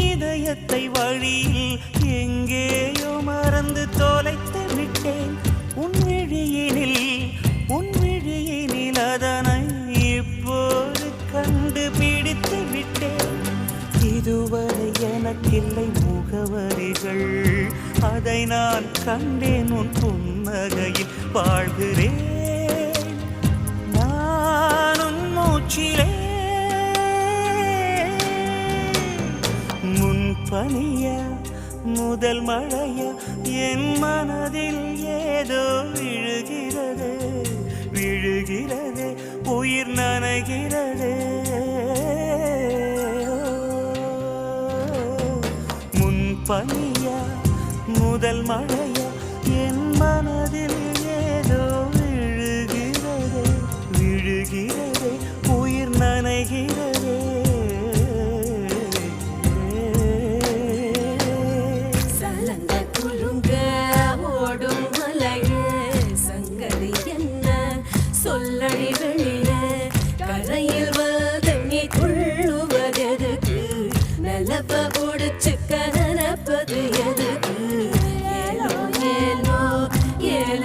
இதயத்தை வழியில் எங்கேயோ மறந்து தொலைத்து விட்டேன். உன் விழியினில் அதனை இப்போது கண்டுபிடித்து விட்டேன். இதுவரை எனக்கில்லை முகவரிகள், அதை நான் கண்டேன் உன் புன்னகையில். வாழ்கிறேன் நானும் மூச்சிலே. முன்பனியா முதல் மழையா என் மனதில் ஏதோ விழுகிறது, உயிர் நனைகிறது. முன்பனியா முதல் மழையா என் மனதில் ஏதோ விழுகிறது, உயிர் நனைகிறது. சலங்க குலுங்க ஓடும் மலையே, சங்கதி என்ன சொல்லடி வெளியே. கரையில் வதங்கி கொள்ளுவதெதுக்கு, நிலப்ப ஒடிச்சுக்க நினைப்பது எதுக்கு. ஏலோ ஏலோ ஏல